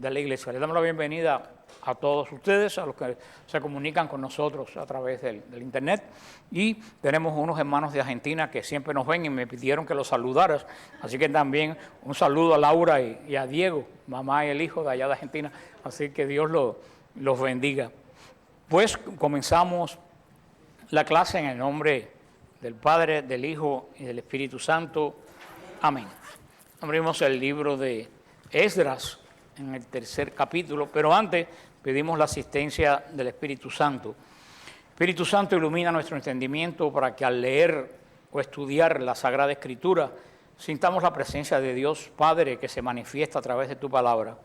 de la iglesia. Les damos la bienvenida a todos ustedes, a los que se comunican con nosotros a través del internet. Y tenemos unos hermanos de Argentina que siempre nos ven y me pidieron que los saludaras. Así que también un saludo a Laura y a Diego, mamá y el hijo de allá de Argentina. Así que Dios los bendiga. Pues comenzamos la clase en el nombre del Padre, del Hijo y del Espíritu Santo. Amén. Abrimos el libro de Esdras en el 3er capítulo, pero antes pedimos la asistencia del Espíritu Santo. Espíritu Santo, ilumina nuestro entendimiento para que al leer o estudiar la Sagrada Escritura sintamos la presencia de Dios Padre que se manifiesta a través de tu palabra.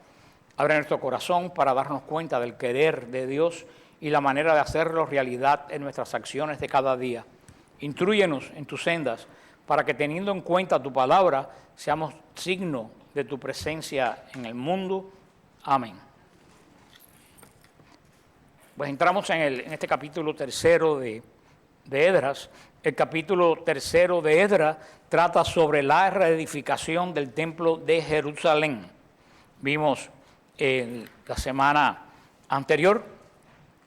Abre nuestro corazón para darnos cuenta del querer de Dios y la manera de hacerlo realidad en nuestras acciones de cada día. Intrúyenos en tus sendas para que, teniendo en cuenta tu palabra, seamos signo de tu presencia en el mundo. Amén. Pues entramos en este capítulo 3 de Esdras. El capítulo 3 de Esdras trata sobre la reedificación del templo de Jerusalén. Vimos la semana anterior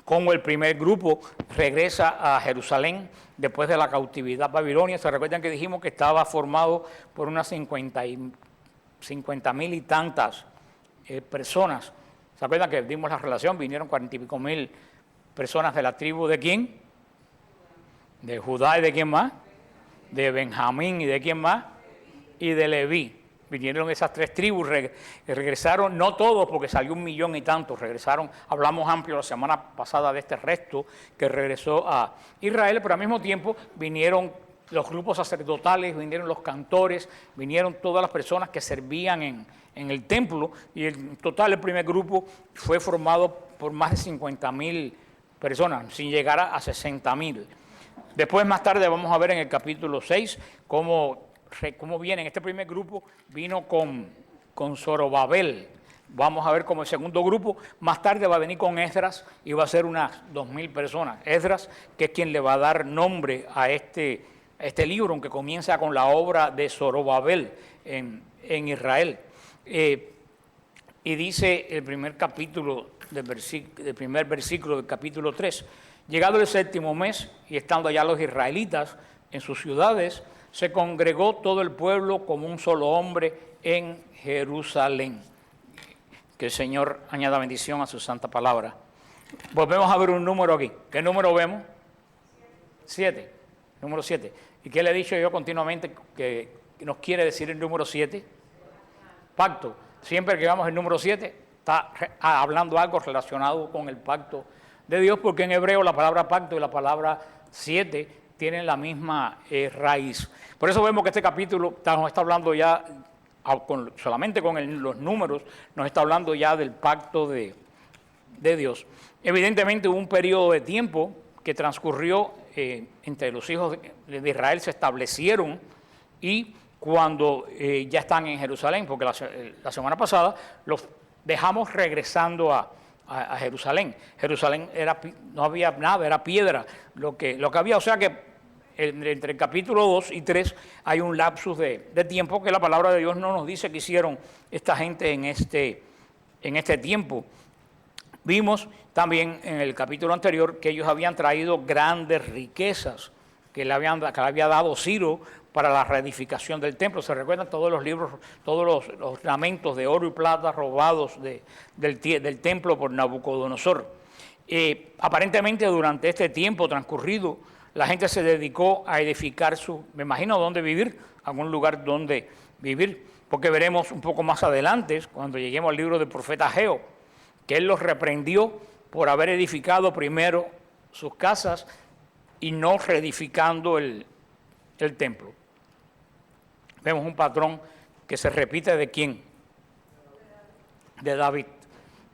cómo el primer grupo regresa a Jerusalén después de la cautividad babilonia. Se recuerdan que dijimos que estaba formado por unas 50,000 y tantas personas. ¿Se acuerdan que dimos la relación? Vinieron 40 y pico mil personas de la tribu ¿de quién? De Judá. ¿Y de quién más? De Benjamín. ¿Y de quién más? Y de Leví. Vinieron esas 3 tribus, regresaron, no todos porque salió 1 millón y tantos, regresaron, hablamos amplio la semana pasada de este resto que regresó a Israel, pero al mismo tiempo vinieron los grupos sacerdotales, vinieron los cantores, vinieron todas las personas que servían en el templo, y en total el primer grupo fue formado por más de 50,000 personas, sin llegar a 60,000. Después, más tarde, vamos a ver en el capítulo 6 cómo viene. En este primer grupo vino con Zorobabel. Vamos a ver cómo el segundo grupo más tarde va a venir con Esdras y va a ser unas 2,000 personas. Esdras, que es quien le va a dar nombre a este libro, aunque comienza con la obra de Zorobabel en Israel. Y dice el primer capítulo del primer versículo del capítulo 3, llegado el 7º mes y estando allá los israelitas en sus ciudades, se congregó todo el pueblo como un solo hombre en Jerusalén. Que el Señor añada bendición a su santa palabra. Volvemos a ver un número aquí. ¿Qué número vemos? 7. Número 7. ¿Y qué le he dicho yo continuamente que nos quiere decir el número 7? Pacto. Siempre que veamos el número 7, está hablando algo relacionado con el pacto de Dios, porque en hebreo la palabra pacto y la palabra 7 tienen la misma raíz. Por eso vemos que este capítulo nos está hablando ya, solamente con los números, nos está hablando ya del pacto de Dios. Evidentemente hubo un periodo de tiempo que transcurrió entre los hijos de Israel, se establecieron, y cuando ya están en Jerusalén, porque la semana pasada los dejamos regresando a Jerusalén. Jerusalén no había nada, era piedra lo que había, o sea que entre el capítulo 2 y 3 hay un lapsus de tiempo que la palabra de Dios no nos dice que hicieron esta gente en este tiempo. Vimos también en el capítulo anterior que ellos habían traído grandes riquezas que le había dado Ciro para la reedificación del templo. Se recuerdan todos los libros, todos los ornamentos de oro y plata robados del templo por Nabucodonosor. Aparentemente durante este tiempo transcurrido, la gente se dedicó a edificar me imagino, dónde vivir, algún lugar donde vivir, porque veremos un poco más adelante, cuando lleguemos al libro del profeta Ageo, que él los reprendió por haber edificado primero sus casas y no reedificando el templo. Vemos un patrón que se repite ¿de quién? De David.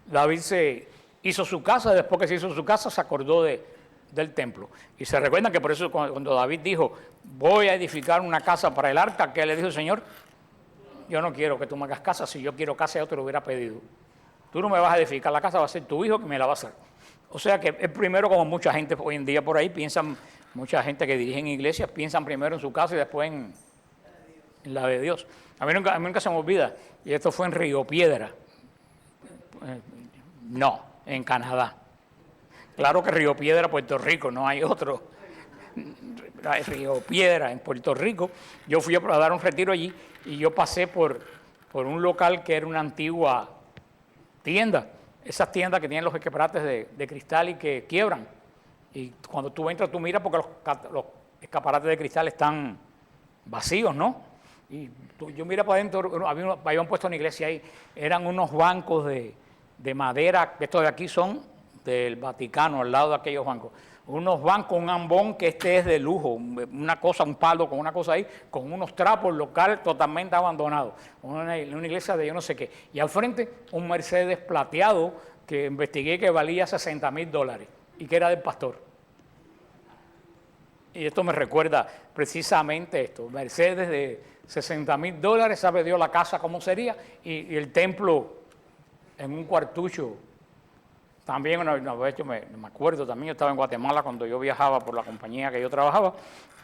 David se hizo su casa, después que se hizo su casa se acordó del templo. Y se recuerdan que por eso cuando David dijo, voy a edificar una casa para el arca, que le dijo el Señor, yo no quiero que tú me hagas casa, si yo quiero casa yo te lo hubiera pedido. Tú no me vas a edificar la casa, va a ser tu hijo que me la va a hacer. O sea que es primero, como mucha gente hoy en día por ahí piensan, mucha gente que dirige en iglesias, piensan primero en su casa y después en la de Dios. A mí nunca se me olvida, y esto fue en Río Piedra, No, en Canadá. Claro que Río Piedra, Puerto Rico, no hay otro. Río Piedra, en Puerto Rico. Yo fui a dar un retiro allí y yo pasé por un local que era una antigua tienda. Esas tiendas que tienen los escaparates de cristal y que quiebran. Y cuando tú entras, tú miras porque los escaparates de cristal están vacíos, ¿no? Y yo mira para adentro, habían puesto una iglesia ahí, eran unos bancos de madera, estos de aquí son del Vaticano, al lado de aquellos bancos. Unos bancos, un ambón que es de lujo, una cosa, un palo con una cosa ahí, con unos trapos, local totalmente abandonado. Una iglesia de yo no sé qué. Y al frente un Mercedes plateado que investigué que valía $60,000 y que era del pastor. Y esto me recuerda precisamente esto, Mercedes de $60,000, sabe Dios la casa cómo sería, y el templo en un cuartucho. También una vez yo me acuerdo, también yo estaba en Guatemala cuando yo viajaba por la compañía que yo trabajaba,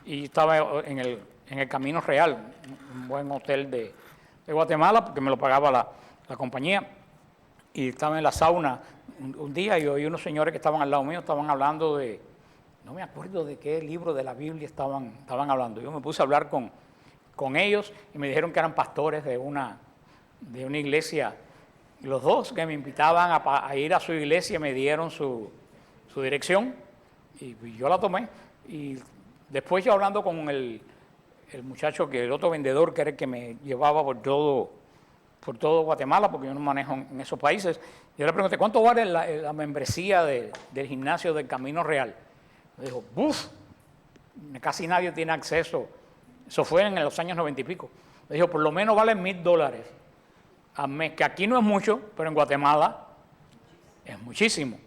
y estaba en el Camino Real, un buen hotel de Guatemala, porque me lo pagaba la compañía, y estaba en la sauna un día y oí unos señores que estaban al lado mío, estaban hablando no me acuerdo de qué libro de la Biblia estaban hablando. Yo me puse a hablar con ellos y me dijeron que eran pastores de una iglesia. Los dos que me invitaban a ir a su iglesia me dieron su dirección y yo la tomé. Y después yo hablando con el muchacho, el otro vendedor que era el que me llevaba por todo Guatemala, porque yo no manejo en esos países, yo le pregunté, ¿cuánto vale la membresía del gimnasio del Camino Real? Me dijo, ¡buf! Casi nadie tiene acceso. Eso fue en los años 90 y pico. Me dijo, por lo menos vale $1,000 al mes, que aquí no es mucho, pero en Guatemala es muchísimo.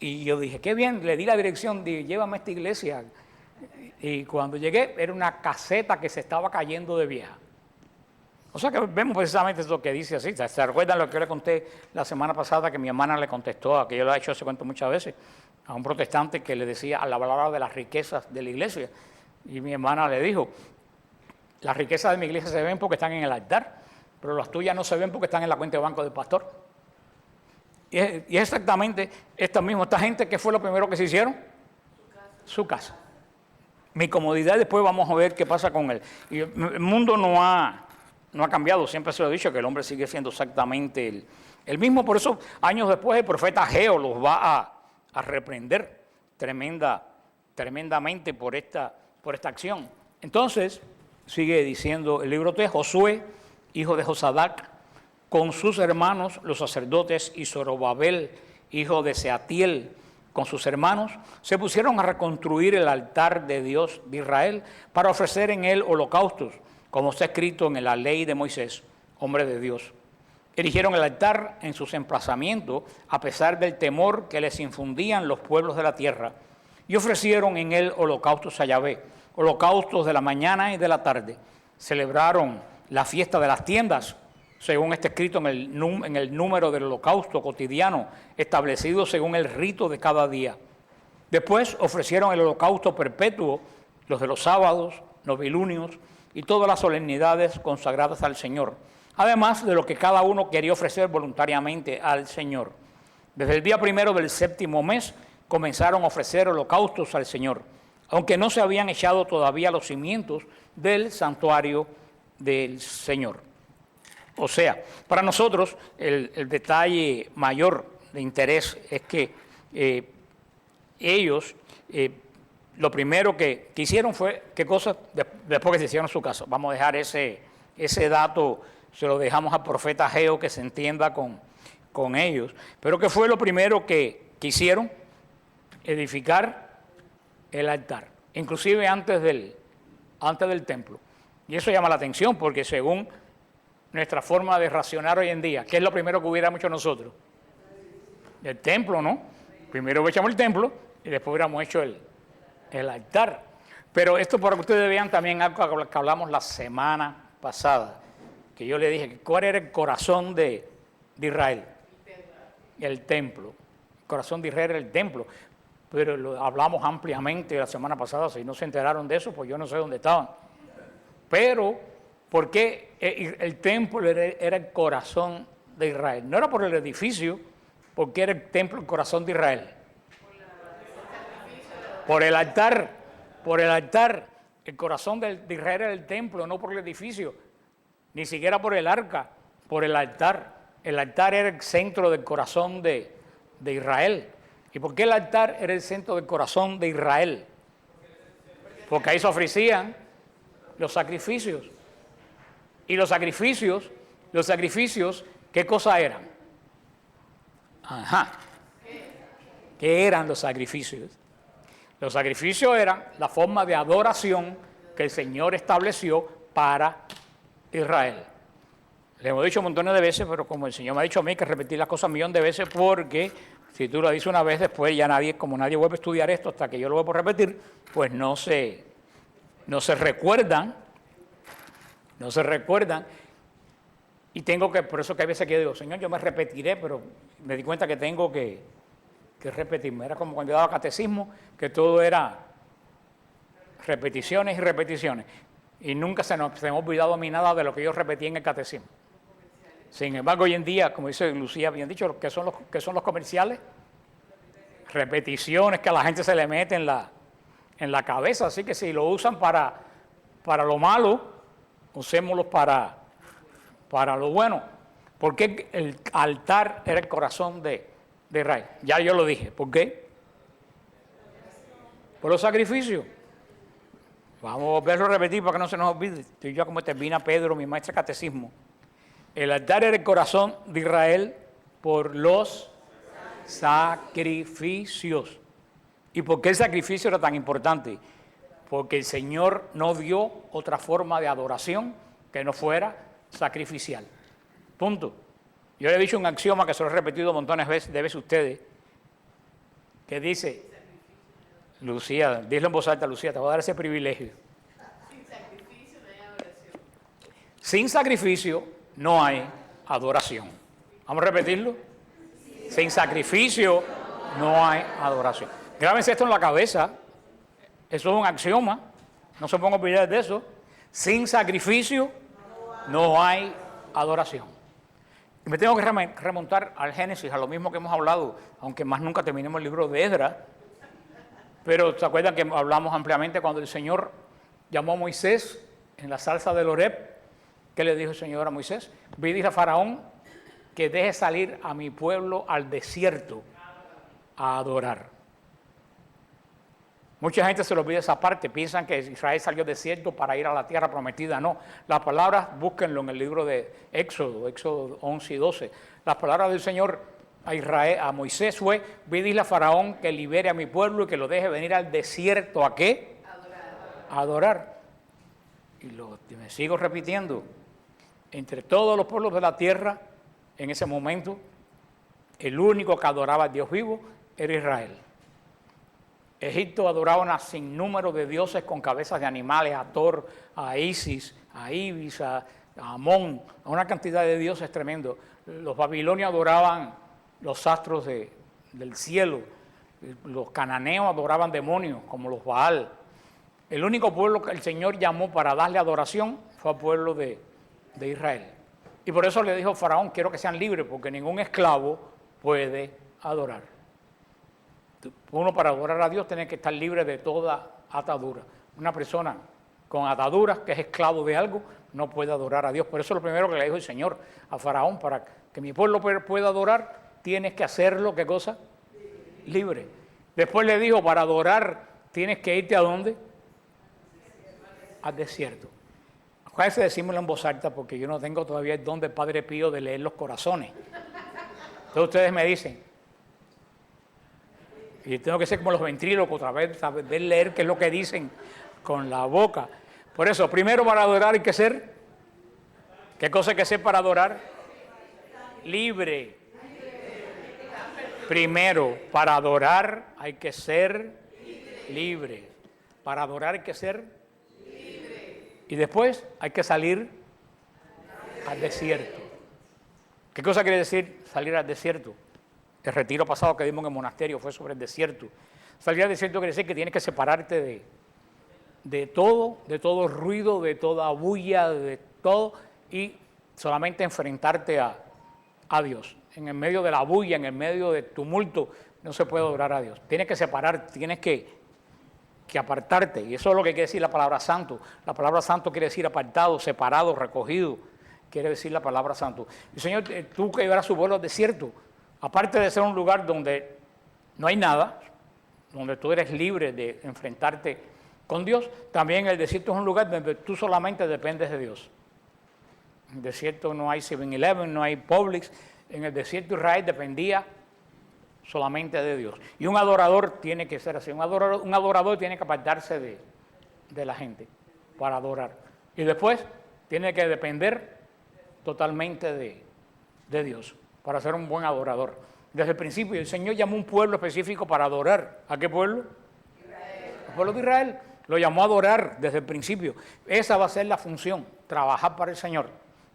Y yo dije, qué bien, le di la dirección, dije, llévame a esta iglesia. Y cuando llegué, era una caseta que se estaba cayendo de vieja. O sea que vemos precisamente lo que dice así. ¿Se recuerdan lo que yo le conté la semana pasada, que mi hermana le contestó, que yo le he hecho ese cuento muchas veces, a un protestante que le decía, al hablar de las riquezas de la iglesia? Y mi hermana le dijo, las riquezas de mi iglesia se ven porque están en el altar, pero las tuyas no se ven porque están en la cuenta de banco del pastor. Y es exactamente esta gente, ¿qué fue lo primero que se hicieron? Su casa. Mi comodidad, después vamos a ver qué pasa con él. Y el mundo no ha cambiado, siempre se lo he dicho, que el hombre sigue siendo exactamente el mismo. Por eso, años después, el profeta Ageo los va a reprender tremendamente por esta acción. Entonces, sigue diciendo el libro de Josué, hijo de Josadac, con sus hermanos, los sacerdotes, y Zorobabel, hijo de Seatiel, con sus hermanos, se pusieron a reconstruir el altar de Dios de Israel para ofrecer en él holocaustos, como está escrito en la ley de Moisés, hombre de Dios. Erigieron el altar en sus emplazamientos, a pesar del temor que les infundían los pueblos de la tierra, y ofrecieron en él holocaustos a Yahvé, holocaustos de la mañana y de la tarde. Celebraron la fiesta de las tiendas, según está escrito en el número del holocausto cotidiano, establecido según el rito de cada día. Después ofrecieron el holocausto perpetuo, los de los sábados, novilunios y todas las solemnidades consagradas al Señor, además de lo que cada uno quería ofrecer voluntariamente al Señor. Desde el día 1 del 7º mes comenzaron a ofrecer holocaustos al Señor, aunque no se habían echado todavía los cimientos del santuario del Señor. O sea, para nosotros el detalle mayor de interés es que ellos, lo primero que hicieron fue, ¿qué cosa? Después que se hicieron su casa. Vamos a dejar ese dato, se lo dejamos al profeta Ageo que se entienda con ellos. Pero ¿qué fue lo primero que hicieron? Edificar el altar, inclusive antes del templo. Y eso llama la atención porque según nuestra forma de racionar hoy en día, ¿qué es lo primero que hubiéramos hecho nosotros? El templo, ¿no? Primero echamos el templo y después hubiéramos hecho el altar. Pero esto para que ustedes vean también algo que hablamos la semana pasada, que yo le dije, ¿cuál era el corazón de Israel? El templo. El corazón de Israel era el templo. Pero lo hablamos ampliamente la semana pasada. Si no se enteraron de eso, pues yo no sé dónde estaban. Pero, ¿por qué el templo era el corazón de Israel. No era por el edificio, porque era el templo, el corazón de Israel. Por el altar, el corazón de Israel era el templo, no por el edificio, ni siquiera por el arca, por el altar. El altar era el centro del corazón de Israel. ¿Y por qué el altar era el centro del corazón de Israel? Porque ahí se ofrecían los sacrificios. Y los sacrificios, ¿qué cosa eran? Ajá. ¿Qué eran los sacrificios? Los sacrificios eran la forma de adoración que el Señor estableció para Israel. Le hemos dicho montones de veces, pero como el Señor me ha dicho a mí que repetir las cosas un millón de veces, porque si tú lo dices una vez, después ya como nadie vuelve a estudiar esto hasta que yo lo vuelvo a repetir, pues no se recuerdan. Y por eso que hay veces que digo, Señor, yo me repetiré, pero me di cuenta que tengo que repetirme. Era como cuando yo daba catecismo, que todo era repeticiones y repeticiones. Y nunca se me ha olvidado a mí nada de lo que yo repetí en el catecismo. Sin embargo, hoy en día, como dice Lucía, bien dicho, ¿qué son los comerciales? Repeticiones que a la gente se le mete en la cabeza. Así que si lo usan para lo malo, usémoslos para lo bueno. Porque el altar era el corazón de Israel. Ya yo lo dije. ¿Por qué? Por los sacrificios. Vamos a volverlo a repetir para que no se nos olvide. Estoy yo como termina Pedro, mi maestro de catecismo. El altar era el corazón de Israel por los sacrificios. ¿Y por qué el sacrificio era tan importante? Porque el Señor no dio otra forma de adoración que no fuera sacrificial. Punto. Yo le he dicho un axioma que se lo he repetido montones de veces a ustedes, que dice, Lucía, dilo en voz alta, Lucía, te voy a dar ese privilegio. Sin sacrificio no hay adoración. Sin sacrificio no hay adoración. ¿Vamos a repetirlo? Sin sacrificio no hay adoración. Grábense esto en la cabeza. Eso es un axioma. No se pongan a olvidar de eso. Sin sacrificio no hay adoración. Y me tengo que remontar al Génesis, a lo mismo que hemos hablado, aunque más nunca terminemos el libro de Esdras. Pero ¿se acuerdan que hablamos ampliamente cuando el Señor llamó a Moisés en la zarza del Horeb? ¿Qué le dijo el Señor a Moisés? Ve y dile a Faraón que deje salir a mi pueblo al desierto a adorar. Mucha gente se le olvida esa parte, piensan que Israel salió del desierto para ir a la tierra prometida. No, las palabras, búsquenlo en el libro de Éxodo 11 y 12. Las palabras del Señor a Moisés fue, ve y dile a Faraón que libere a mi pueblo y que lo deje venir al desierto. ¿A qué? A adorar. Y me sigo repitiendo, entre todos los pueblos de la tierra, en ese momento, el único que adoraba a Dios vivo era Israel. Egipto adoraba un sinnúmero de dioses con cabezas de animales, a Thor, a Isis, a Ibis, a Amón, a una cantidad de dioses tremendo. Los babilonios adoraban los astros del cielo, los cananeos adoraban demonios como los Baal. El único pueblo que el Señor llamó para darle adoración fue al pueblo de Israel. Y por eso le dijo a Faraón, quiero que sean libres, porque ningún esclavo puede adorar. Uno para adorar a Dios tiene que estar libre de toda atadura. Una persona con ataduras, que es esclavo de algo, no puede adorar a Dios. Por eso lo primero que le dijo el Señor a Faraón, para que mi pueblo pueda adorar, tienes que hacerlo, ¿qué cosa? Libre. Después le dijo, para adorar, tienes que irte ¿a dónde? Al desierto. Acuérdense de decírmelo en voz alta, porque yo no tengo todavía el don del Padre Pío de leer los corazones. Entonces ustedes me dicen, y tengo que ser como los ventrílocos, otra vez, saber leer qué es lo que dicen con la boca. Por eso, primero para adorar hay que ser, ¿qué cosa hay que ser para adorar? Libre. Primero, para adorar hay que ser libre. Para adorar hay que ser libre. Y después hay que salir al desierto. ¿Qué cosa quiere decir salir al desierto? El retiro pasado que dimos en el monasterio fue sobre el desierto. Salir al desierto quiere decir que tienes que separarte de todo ruido, de toda bulla, de todo, y solamente enfrentarte a a Dios. En el medio de la bulla, en el medio del tumulto, no se puede adorar a Dios. Tienes que separar, tienes que apartarte. Y eso es lo que quiere decir la palabra santo. La palabra santo quiere decir apartado, separado, recogido. Quiere decir la palabra santo. Y Señor, tú que llevarás su pueblo al desierto, aparte de ser un lugar donde no hay nada, donde tú eres libre de enfrentarte con Dios, también el desierto es un lugar donde tú solamente dependes de Dios. En el desierto no hay 7-Eleven, no hay Publix. En el desierto Israel dependía solamente de Dios. Y un adorador tiene que ser así. Un adorador tiene que apartarse de la gente para adorar. Y después tiene que depender totalmente de Dios para ser un buen adorador. Desde el principio el Señor llamó a un pueblo específico para adorar. ¿A qué pueblo? Israel. El pueblo de Israel lo llamó a adorar desde el principio. Esa va a ser la función, trabajar para el Señor.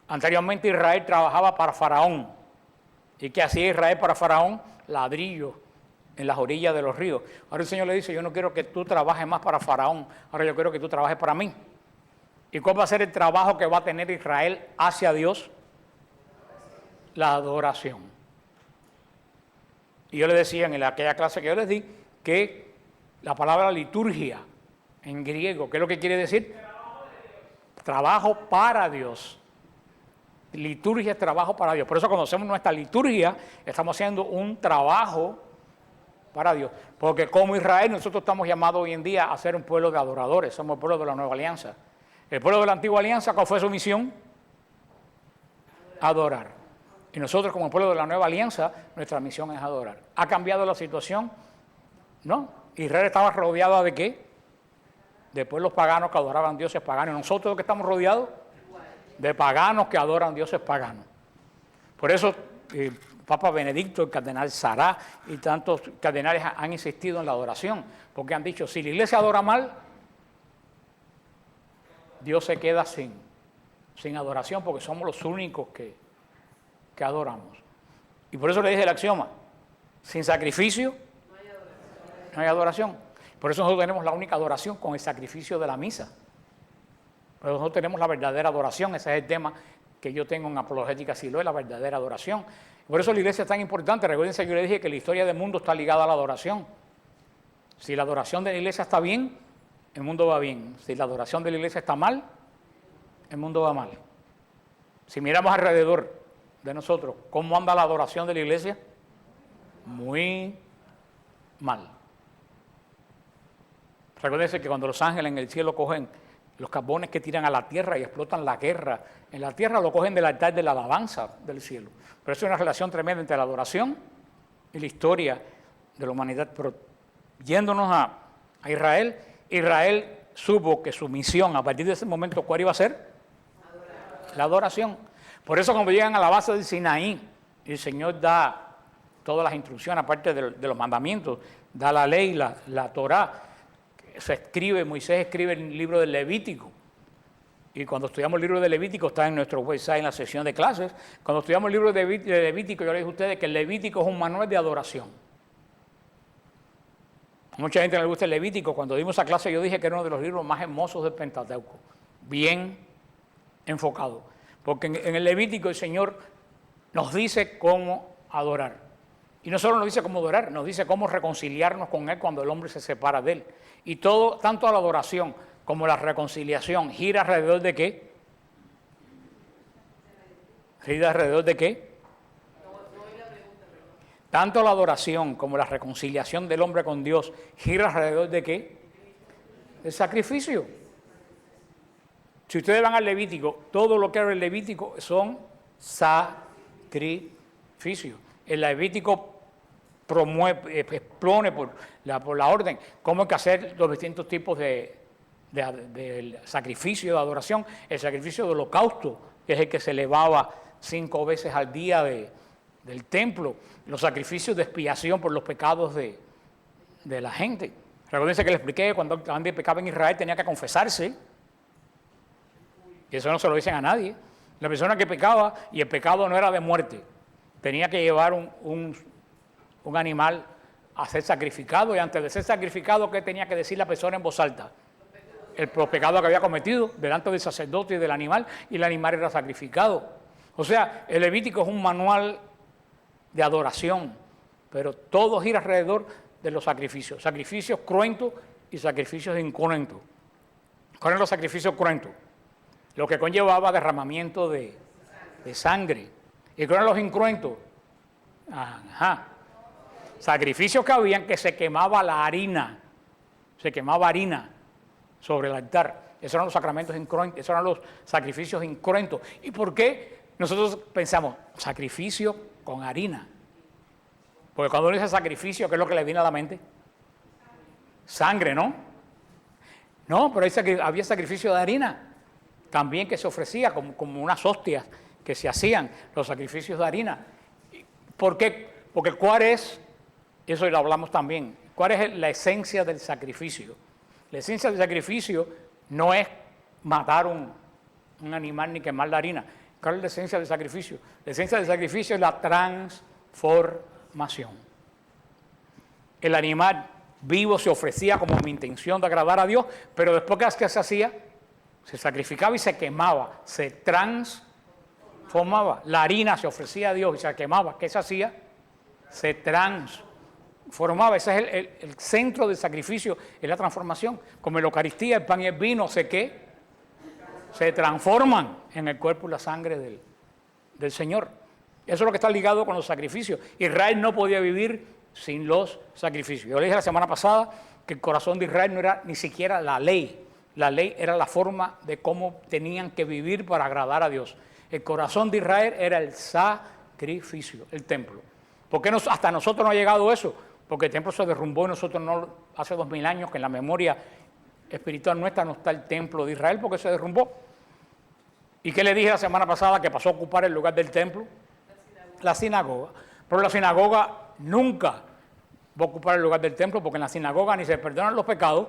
Anteriormente Israel trabajaba para Faraón. ¿Y qué hacía Israel para Faraón? Ladrillos en las orillas de los ríos. Ahora el Señor le dice, yo no quiero que tú trabajes más para Faraón, ahora yo quiero que tú trabajes para mí. ¿Y cuál va a ser el trabajo que va a tener Israel hacia Dios? La adoración. Y yo le decía en aquella clase que yo les di que la palabra liturgia en griego, ¿qué es lo que quiere decir? Trabajo para Dios. Liturgia es trabajo para Dios. Por eso cuando hacemos nuestra liturgia, estamos haciendo un trabajo para Dios. Porque como Israel, nosotros estamos llamados hoy en día a ser un pueblo de adoradores. Somos el pueblo de la nueva alianza. El pueblo de la antigua alianza, ¿cuál fue su misión? Adorar. Y nosotros como pueblo de la nueva alianza, nuestra misión es adorar. ¿Ha cambiado la situación? No. Israel estaba rodeado ¿de qué? De pueblos paganos que adoraban dioses paganos. ¿Y nosotros que estamos rodeados? De paganos que adoran dioses paganos. Por eso Papa Benedicto, el cardenal Sará y tantos cardenales han insistido en la adoración, porque han dicho, si la iglesia adora mal, Dios se queda sin adoración, porque somos los únicos que adoramos. Y por eso le dije el axioma, sin sacrificio no hay adoración. Por eso nosotros tenemos la única adoración con el sacrificio de la misa. Pero nosotros tenemos la verdadera adoración, ese es el tema que yo tengo en Apologética Siloé, la verdadera adoración. Por eso la iglesia es tan importante. Recuérdense que yo le dije que la historia del mundo está ligada a la adoración. Si la adoración de la iglesia está bien, el mundo va bien. Si la adoración de la iglesia está mal, el mundo va mal. Si miramos alrededor de nosotros, ¿cómo anda la adoración de la iglesia? Muy mal. Recuérdense que cuando los ángeles en el cielo cogen los carbones que tiran a la tierra y explotan la guerra en la tierra, lo cogen del altar de la alabanza del cielo. Pero eso es una relación tremenda entre la adoración y la historia de la humanidad. Pero yéndonos a Israel, Israel supo que su misión a partir de ese momento, ¿cuál iba a ser? La adoración. Por eso cuando llegan a la base del Sinaí, el Señor da todas las instrucciones, aparte de los mandamientos, da la ley, la Torá. Se escribe, Moisés escribe el libro del Levítico. Y cuando estudiamos el libro de Levítico, está en nuestro website en la sección de clases. Cuando estudiamos el libro de Levítico, yo les dije a ustedes que el Levítico es un manual de adoración. Mucha gente no le gusta el Levítico. Cuando dimos esa clase, yo dije que era uno de los libros más hermosos del Pentateuco. Bien enfocado. Porque en el Levítico el Señor nos dice cómo adorar. Y no solo nos dice cómo adorar, nos dice cómo reconciliarnos con Él cuando el hombre se separa de Él. Y todo, tanto la adoración como la reconciliación, gira alrededor de ¿qué? ¿Gira alrededor de qué? Tanto la adoración como la reconciliación del hombre con Dios, gira alrededor de ¿qué? El sacrificio. Si ustedes van al Levítico, todo lo que era el Levítico son sacrificios. El Levítico expone por la orden cómo hay que hacer los distintos tipos de sacrificio, de adoración. El sacrificio de holocausto, que es el que se elevaba 5 veces al día del templo. Los sacrificios de expiación por los pecados de la gente. Recuerden que les expliqué, cuando alguien pecaba en Israel tenía que confesarse. Y eso no se lo dicen a nadie. La persona que pecaba, y el pecado no era de muerte, tenía que llevar un animal a ser sacrificado, y antes de ser sacrificado, ¿qué tenía que decir la persona en voz alta? Los pecados que había cometido delante del sacerdote y del animal, y el animal era sacrificado. O sea, el Levítico es un manual de adoración, pero todo gira alrededor de los sacrificios. Sacrificios cruentos y sacrificios incruentos. ¿Cuáles son los sacrificios cruentos? Lo que conllevaba derramamiento de sangre. ¿Y cuáles son los incruentos? Ajá. Sacrificios que habían que se quemaba la harina. Se quemaba harina sobre el altar. Esos eran los sacramentos incruentos, esos eran los sacrificios incruentos. ¿Y por qué nosotros pensamos sacrificio con harina? Porque cuando uno dice sacrificio, ¿qué es lo que le viene a la mente? Sangre, ¿no? No, pero había sacrificio de harina también que se ofrecía como unas hostias que se hacían, los sacrificios de harina. ¿Por qué? Porque ¿cuál es? Eso lo hablamos también. ¿Cuál es la esencia del sacrificio? La esencia del sacrificio no es matar un animal ni quemar la harina. ¿Cuál es la esencia del sacrificio? La esencia del sacrificio es la transformación. El animal vivo se ofrecía como mi intención de agradar a Dios, pero después que se hacía, se sacrificaba y se quemaba, se transformaba. La harina se ofrecía a Dios y se quemaba. ¿Qué se hacía? Se transformaba. Ese es el centro del sacrificio, es la transformación. Como en la Eucaristía, el pan y el vino se transforman en el cuerpo y la sangre del Señor. Eso es lo que está ligado con los sacrificios. Israel no podía vivir sin los sacrificios. Yo le dije la semana pasada que el corazón de Israel no era ni siquiera la ley. La ley era la forma de cómo tenían que vivir para agradar a Dios. El corazón de Israel era el sacrificio, el templo. ¿Por qué hasta nosotros no ha llegado eso? Porque el templo se derrumbó y nosotros no, hace 2000 años que en la memoria espiritual nuestra no está el templo de Israel porque se derrumbó. ¿Y qué le dije la semana pasada? Que pasó a ocupar el lugar del templo. La sinagoga. Pero la sinagoga nunca va a ocupar el lugar del templo porque en la sinagoga ni se perdonan los pecados,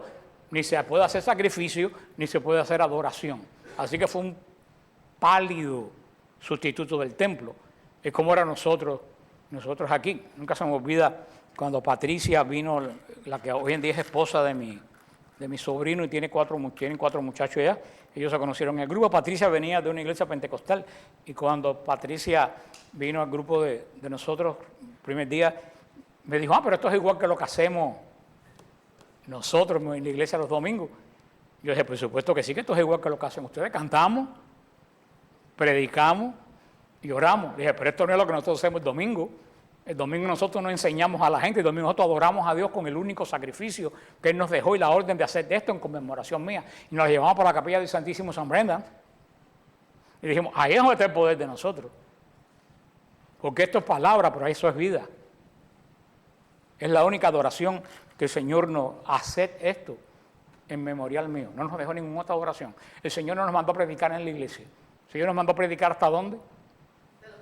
ni se puede hacer sacrificio, ni se puede hacer adoración. Así que fue un pálido sustituto del templo. Es como era nosotros aquí. Nunca se me olvida cuando Patricia vino, la que hoy en día es esposa de mi sobrino y tienen cuatro muchachos ya. Ellos se conocieron en el grupo. Patricia venía de una iglesia pentecostal y cuando Patricia vino al grupo de nosotros, el primer día, me dijo, pero esto es igual que lo que hacemos nosotros en la iglesia los domingos. Yo dije, por supuesto que sí, que esto es igual que lo que hacen ustedes. Cantamos, predicamos y oramos. Dije, pero esto no es lo que nosotros hacemos el domingo. El domingo nosotros no enseñamos a la gente, el domingo nosotros adoramos a Dios con el único sacrificio que Él nos dejó y la orden de hacer de esto en conmemoración mía. Y nos la llevamos por la capilla del Santísimo San Brenda. Y dijimos, ahí es donde está el poder de nosotros. Porque esto es palabra, pero eso es vida. Es la única adoración que el Señor nos hace esto en memorial mío. No nos dejó ninguna otra adoración. El Señor no nos mandó a predicar en la iglesia. El Señor nos mandó a predicar ¿hasta dónde?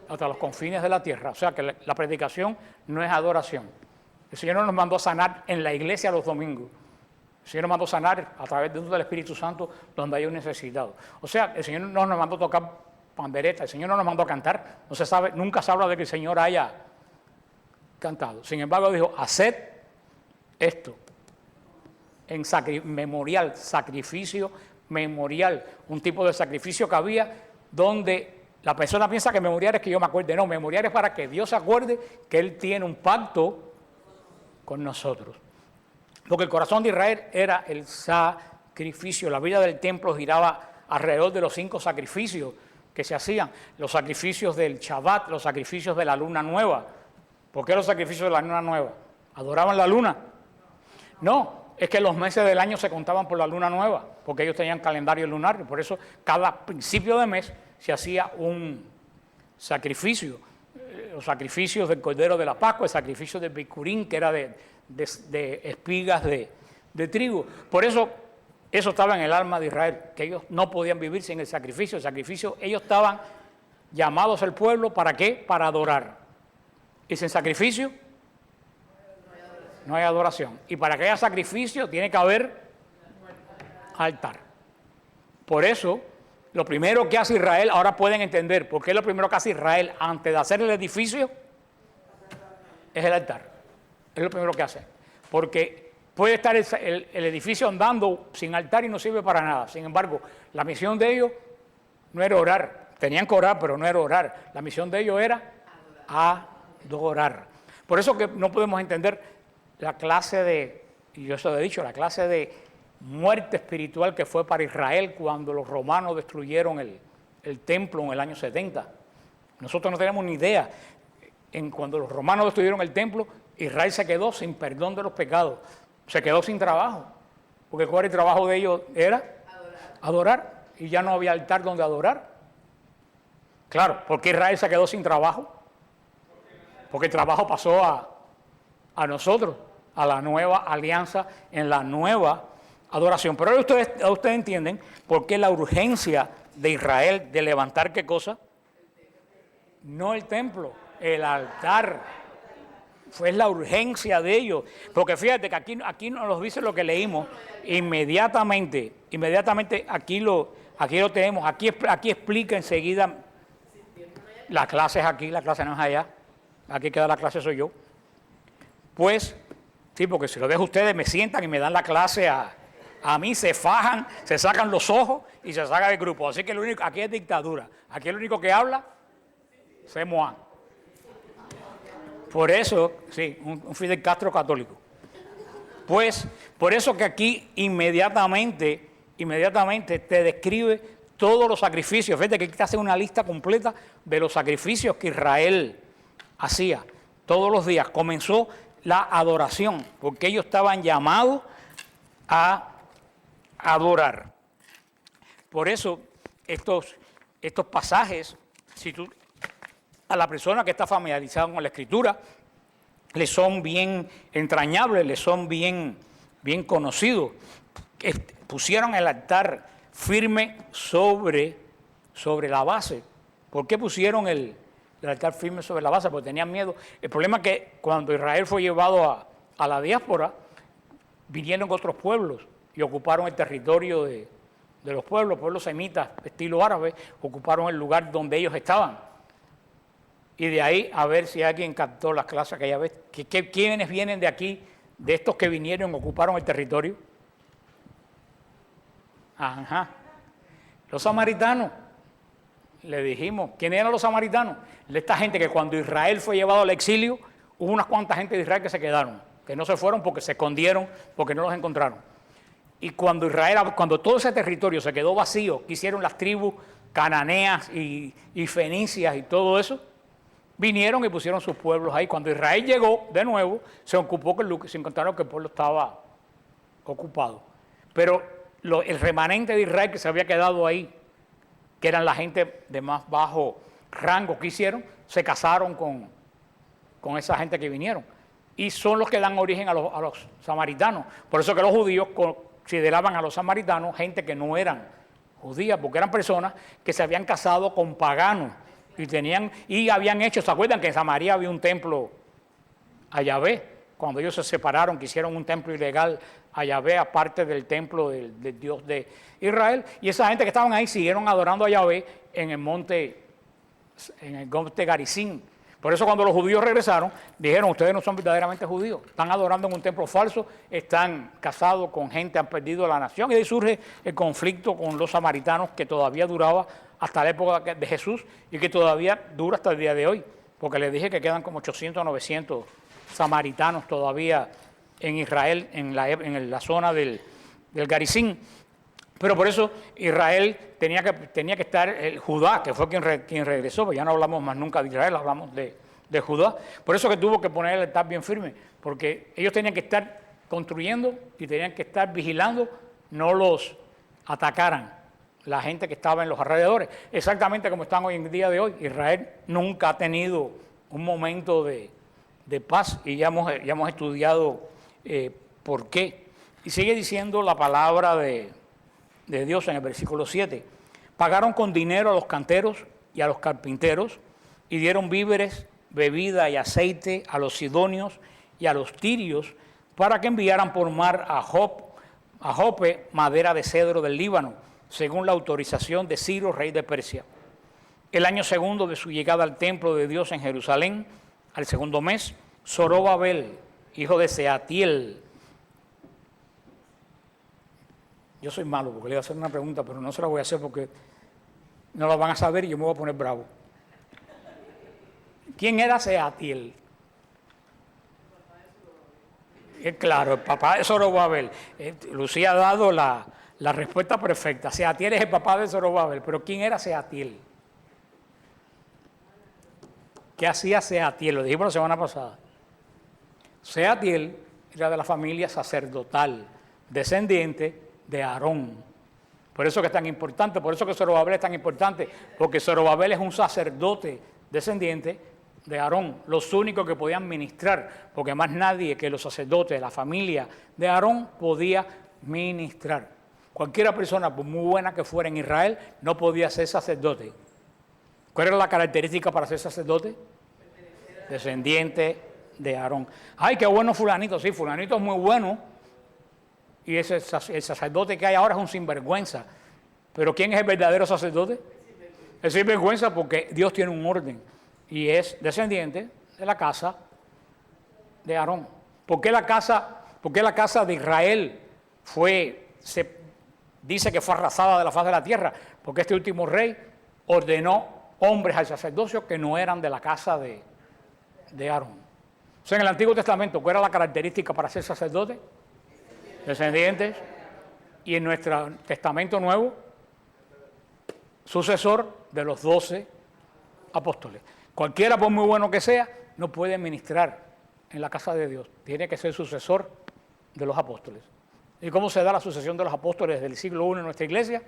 Hasta los confines de la tierra. O sea que la predicación no es adoración. El Señor no nos mandó a sanar en la iglesia los domingos. El Señor nos mandó a sanar a través del Espíritu Santo donde hay un necesitado. O sea, el Señor no nos mandó a tocar pandereta, el Señor no nos mandó a cantar. No se sabe, nunca se habla de que el Señor haya cantado. Sin embargo, dijo, haced esto en memorial, sacrificio memorial. Un tipo de sacrificio que había donde la persona piensa que memorial es que yo me acuerde. No, memorial es para que Dios se acuerde que Él tiene un pacto con nosotros. Porque el corazón de Israel era el sacrificio. La vida del templo giraba alrededor de los 5 sacrificios que se hacían. Los sacrificios del Shabbat, los sacrificios de la luna nueva. ¿Por qué los sacrificios de la luna nueva? ¿Adoraban la luna? No, es que los meses del año se contaban por la luna nueva, porque ellos tenían calendario lunar, y por eso cada principio de mes se hacía un sacrificio. Los sacrificios del Cordero de la Pascua, el sacrificio del bicurín, que era de espigas de trigo. Por eso estaba en el alma de Israel, que ellos no podían vivir sin el sacrificio. El sacrificio, ellos estaban llamados al pueblo, ¿para qué? Para adorar. Y sin sacrificio no hay adoración. Y para que haya sacrificio tiene que haber altar. Por eso, lo primero que hace Israel, ahora pueden entender por qué lo primero que hace Israel antes de hacer el edificio es el altar. Es lo primero que hace. Porque puede estar el edificio andando sin altar y no sirve para nada. Sin embargo, la misión de ellos no era orar. Tenían que orar, pero no era orar. La misión de ellos era adorar. Por eso que no podemos entender la clase de, y yo se lo he dicho, la clase de muerte espiritual que fue para Israel cuando los romanos destruyeron el templo en el año 70. Nosotros no tenemos ni idea. Cuando los romanos destruyeron el templo, Israel se quedó sin perdón de los pecados, se quedó sin trabajo, porque ¿cuál era el trabajo de ellos? Era adorar, y ya no había altar donde adorar. Claro, ¿por qué Israel se quedó sin trabajo? Porque el trabajo pasó a nosotros, a la nueva alianza, en la nueva adoración. Pero ahora ustedes entienden por qué la urgencia de Israel de levantar ¿qué cosa? No el templo, el altar. Fue la urgencia de ellos. Porque fíjate que aquí nos lo dice lo que leímos. Inmediatamente aquí lo tenemos. Aquí explica enseguida. La clase es aquí, la clase no es allá. Aquí queda la clase, soy yo. Pues, sí, porque si lo dejo ustedes, me sientan y me dan la clase a mí, se fajan, se sacan los ojos y se saca del grupo. Así que aquí es dictadura. Aquí el único que habla, c'est moi. Por eso, sí, un Fidel Castro católico. Pues, por eso que aquí inmediatamente te describe todos los sacrificios. Fíjate que aquí te hace una lista completa de los sacrificios que Israel hacía todos los días. Comenzó la adoración, porque ellos estaban llamados a adorar. Por eso, estos pasajes, si tú a la persona que está familiarizada con la Escritura, le son bien entrañables, le son bien conocidos. Pusieron el altar firme sobre la base. ¿Por qué pusieron el altar firme sobre la base? Porque tenían miedo. El problema es que cuando Israel fue llevado a la diáspora, vinieron otros pueblos y ocuparon el territorio de los pueblos semitas, estilo árabe, ocuparon el lugar donde ellos estaban. Y de ahí, a ver si alguien captó las clases aquella vez, ¿quiénes vienen de aquí, de estos que vinieron y ocuparon el territorio? Ajá. Los samaritanos. Le dijimos, ¿quiénes eran los samaritanos? Esta gente que cuando Israel fue llevado al exilio, hubo unas cuantas gente de Israel que se quedaron, que no se fueron porque se escondieron, porque no los encontraron. Y cuando todo ese territorio se quedó vacío, que hicieron las tribus cananeas y fenicias y todo eso, vinieron y pusieron sus pueblos ahí. Cuando Israel llegó de nuevo, se encontraron que el pueblo estaba ocupado. Pero el remanente de Israel que se había quedado ahí, que eran la gente de más bajo rango que hicieron, se casaron con esa gente que vinieron. Y son los que dan origen a los samaritanos. Por eso que los judíos consideraban a los samaritanos gente que no eran judías, porque eran personas que se habían casado con paganos y habían hecho, ¿se acuerdan que en Samaria había un templo a Yahvé? Cuando ellos se separaron, que hicieron un templo ilegal a Yahvé, aparte del templo del Dios de Israel, y esa gente que estaban ahí siguieron adorando a Yahvé en el monte Garizim. Por eso cuando los judíos regresaron, dijeron, ustedes no son verdaderamente judíos, están adorando en un templo falso, están casados con gente, han perdido la nación, y de ahí surge el conflicto con los samaritanos que todavía duraba hasta la época de Jesús y que todavía dura hasta el día de hoy, porque les dije que quedan como 800 o 900 samaritanos todavía en Israel, en la zona del Garizim. Pero por eso Israel tenía que estar, Judá, que fue quien regresó, pues ya no hablamos más nunca de Israel, hablamos de Judá. Por eso que tuvo que poner el altar bien firme, porque ellos tenían que estar construyendo y tenían que estar vigilando, no los atacaran la gente que estaba en los alrededores. Exactamente como están hoy en el día de hoy. Israel nunca ha tenido un momento de paz y ya hemos estudiado por qué. Y sigue diciendo la palabra de Dios en el versículo 7. Pagaron con dinero a los canteros y a los carpinteros y dieron víveres, bebida y aceite a los sidonios y a los tirios para que enviaran por mar a Jope madera de cedro del Líbano, según la autorización de Ciro, rey de Persia. El año segundo de su llegada al templo de Dios en Jerusalén, al segundo mes, Zorobabel, hijo de Seatiel. Yo soy malo porque le voy a hacer una pregunta, pero no se la voy a hacer porque no la van a saber y yo me voy a poner bravo. ¿Quién era Sealtiel? Claro, el papá de Zorobabel. Lucía ha dado la respuesta perfecta. Sealtiel es el papá de Zorobabel, pero ¿quién era Sealtiel? ¿Qué hacía Sealtiel? Lo dijimos la semana pasada. Sealtiel era de la familia sacerdotal, descendiente de Aarón. Por eso que es tan importante, por eso que Zorobabel es tan importante, porque Zorobabel es un sacerdote descendiente de Aarón, los únicos que podían ministrar, porque más nadie que los sacerdotes de la familia de Aarón podía ministrar. Cualquiera persona, por muy buena que fuera en Israel, no podía ser sacerdote. ¿Cuál era la característica para ser sacerdote? Descendiente de Aarón. Ay, qué bueno fulanito, sí, fulanito es muy bueno, y el sacerdote que hay ahora es un sinvergüenza. Pero ¿quién es el verdadero sacerdote? El sinvergüenza, porque Dios tiene un orden y es descendiente de la casa de Aarón. ¿Por qué la casa de Israel se dice que fue arrasada de la faz de la tierra? Porque este último rey ordenó hombres al sacerdocio que no eran de la casa de Aarón. O sea, en el Antiguo Testamento, ¿cuál era la característica para ser sacerdote? Descendientes. Y en nuestro Testamento Nuevo, sucesor de los 12 apóstoles. Cualquiera, por muy bueno que sea, no puede ministrar en la casa de Dios. Tiene que ser sucesor de los apóstoles. ¿Y cómo se da la sucesión de los apóstoles desde el siglo I en nuestra iglesia?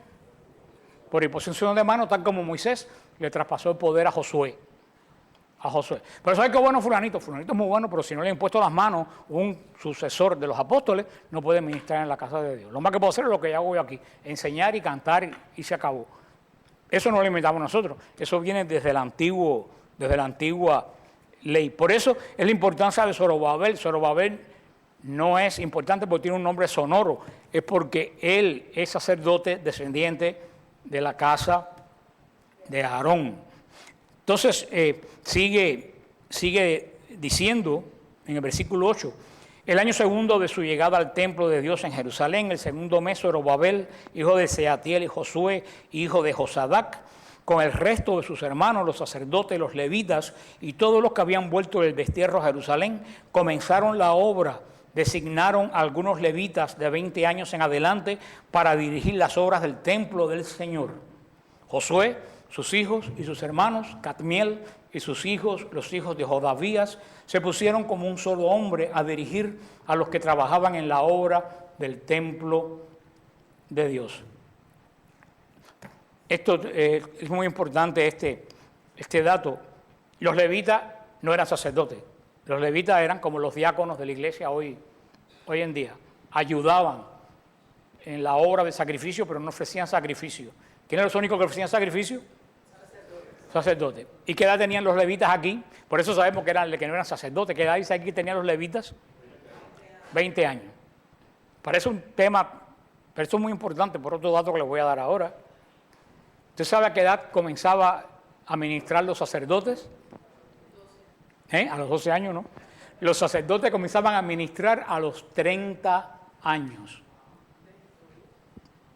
Por imposición de mano, tal como Moisés le traspasó el poder a Josué. Pero ¿sabes qué bueno fulanito? Fulanito es muy bueno, pero si no le ha impuesto las manos un sucesor de los apóstoles, no puede ministrar en la casa de Dios. Lo más que puedo hacer es lo que yo hago aquí, enseñar y cantar y se acabó. Eso no lo inventamos nosotros, eso viene desde la antigua ley. Por eso es la importancia de Zorobabel. Zorobabel no es importante porque tiene un nombre sonoro, es porque él es sacerdote descendiente de la casa de Aarón. Entonces, sigue diciendo en el versículo 8, el año segundo de su llegada al templo de Dios en Jerusalén, el segundo mes, Zorobabel, hijo de Sealtiel, y Josué, hijo de Josadac, con el resto de sus hermanos, los sacerdotes, los levitas y todos los que habían vuelto del destierro a Jerusalén, comenzaron la obra. Designaron a algunos levitas de 20 años en adelante para dirigir las obras del templo del Señor. Josué, sus hijos y sus hermanos, Cadmiel y sus hijos, los hijos de Jodavías, se pusieron como un solo hombre a dirigir a los que trabajaban en la obra del templo de Dios. Esto es muy importante, este dato. Los levitas no eran sacerdotes, los levitas eran como los diáconos de la iglesia hoy en día. Ayudaban en la obra del sacrificio, pero no ofrecían sacrificio. ¿Quiénes eran los únicos que ofrecían sacrificio? Sacerdotes. ¿Y qué edad tenían los levitas aquí? Por eso sabemos que no eran sacerdotes. ¿Qué edad dice aquí que tenían los levitas? 20 años. Parece un tema, pero esto es muy importante por otro dato que les voy a dar ahora. ¿Usted sabe a qué edad comenzaba a ministrar los sacerdotes? A los 12 años, ¿no? Los sacerdotes comenzaban a ministrar a los 30 años.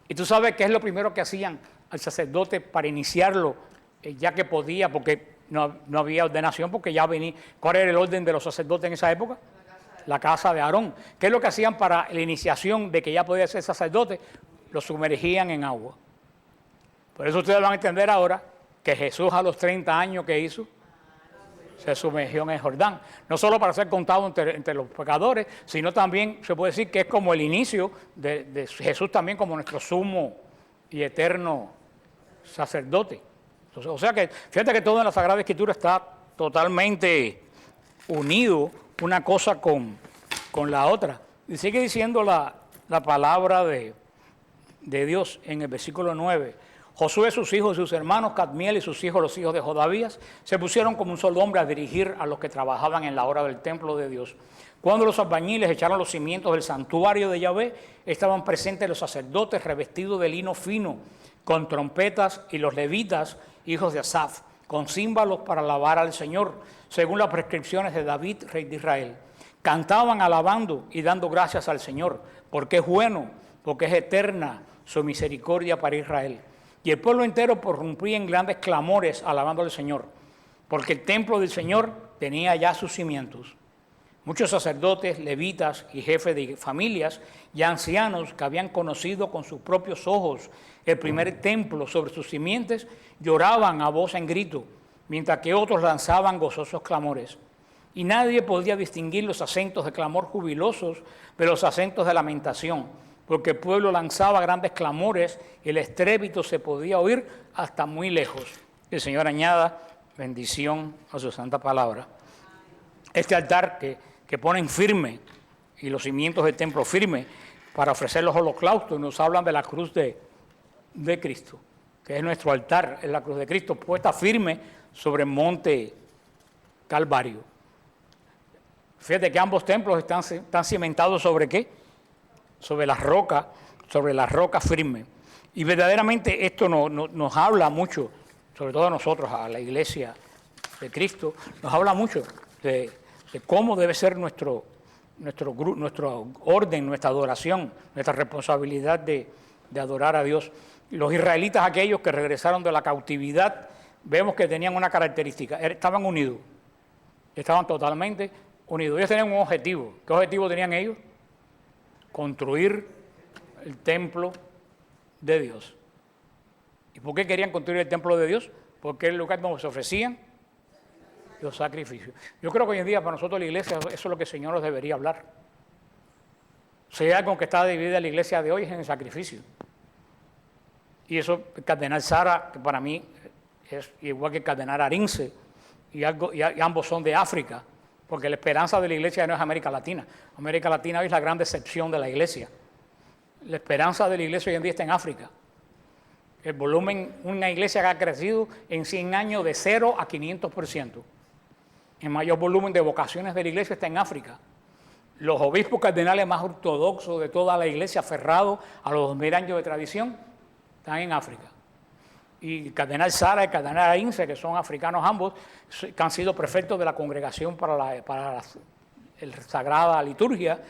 ¿Y tú sabes qué es lo primero que hacían al sacerdote para iniciarlo, ya que podía, porque no había ordenación, porque ya venía? ¿Cuál era el orden de los sacerdotes en esa época? La casa de Aarón. ¿Qué es lo que hacían para la iniciación de que ya podía ser sacerdote? Lo sumergían en agua. Por eso ustedes van a entender ahora que Jesús a los 30 años que hizo, se sumergió en el Jordán. No solo para ser contado entre los pecadores, sino también se puede decir que es como el inicio de Jesús también como nuestro sumo y eterno sacerdote. Entonces, o sea que, fíjate que todo en la Sagrada Escritura está totalmente unido una cosa con la otra. Y sigue diciendo la palabra de Dios en el versículo 9. Josué, sus hijos y sus hermanos, Cadmiel y sus hijos, los hijos de Jodavías, se pusieron como un solo hombre a dirigir a los que trabajaban en la obra del templo de Dios. Cuando los albañiles echaron los cimientos del santuario de Yahvé, estaban presentes los sacerdotes revestidos de lino fino, con trompetas, y los levitas, hijos de Asaf, con címbalos para alabar al Señor, según las prescripciones de David, rey de Israel. Cantaban alabando y dando gracias al Señor, porque es bueno, porque es eterna su misericordia para Israel. Y el pueblo entero prorrumpía en grandes clamores alabando al Señor, porque el templo del Señor tenía ya sus cimientos. Muchos sacerdotes, levitas y jefes de familias y ancianos que habían conocido con sus propios ojos el primer templo sobre sus simientes lloraban a voz en grito, mientras que otros lanzaban gozosos clamores. Y nadie podía distinguir los acentos de clamor jubilosos de los acentos de lamentación, porque el pueblo lanzaba grandes clamores y el estrépito se podía oír hasta muy lejos. El Señor añada bendición a su santa palabra. Este altar que ponen firme y los cimientos del templo firme para ofrecer los holocaustos, nos hablan de la cruz de Cristo, que es nuestro altar, es la cruz de Cristo, puesta firme sobre el monte Calvario. Fíjate que ambos templos están cimentados ¿sobre qué? Sobre la roca firme. Y verdaderamente esto nos habla mucho, sobre todo a nosotros, a la iglesia de Cristo, nos habla mucho de cómo debe ser nuestro orden, nuestra adoración, nuestra responsabilidad de adorar a Dios. Los israelitas, aquellos que regresaron de la cautividad, vemos que tenían una característica, estaban unidos, estaban totalmente unidos. Ellos tenían un objetivo. ¿Qué objetivo tenían ellos? Construir el templo de Dios. ¿Y por qué querían construir el templo de Dios? Porque es el lugar donde se ofrecían los sacrificios. Yo creo que hoy en día para nosotros la iglesia, eso es lo que el Señor nos debería hablar. Si hay algo que está dividida la iglesia de hoy es en el sacrificio. Y eso, el cardenal Sara, que para mí es igual que el cardenal Arinze, y ambos son de África, porque la esperanza de la iglesia no es América Latina. América Latina hoy es la gran decepción de la iglesia. La esperanza de la iglesia hoy en día está en África. El volumen, una iglesia que ha crecido en 100 años de 0 a 500%. El mayor volumen de vocaciones de la iglesia está en África. Los obispos cardenales más ortodoxos de toda la iglesia, aferrados a los 2000 años de tradición, están en África. Y el cardenal Sara y el cardenal Arinze, que son africanos ambos, que han sido prefectos de la congregación para la sagrada liturgia,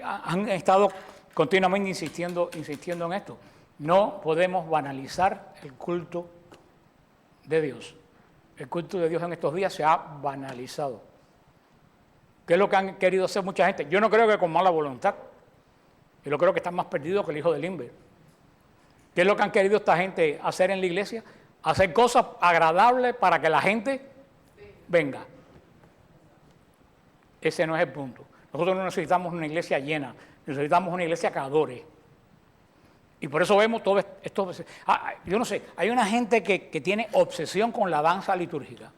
han estado continuamente insistiendo en esto. No podemos banalizar el culto de Dios. El culto de Dios en estos días se ha banalizado. ¿Qué es lo que han querido hacer mucha gente? Yo no creo que con mala voluntad. Yo creo que están más perdidos que el hijo de Limber. ¿Qué es lo que han querido esta gente hacer en la iglesia? Hacer cosas agradables para que la gente venga. Ese no es el punto. Nosotros no necesitamos una iglesia llena, necesitamos una iglesia que adore. Y por eso vemos todo esto. Yo no sé, hay una gente que tiene obsesión con la danza litúrgica.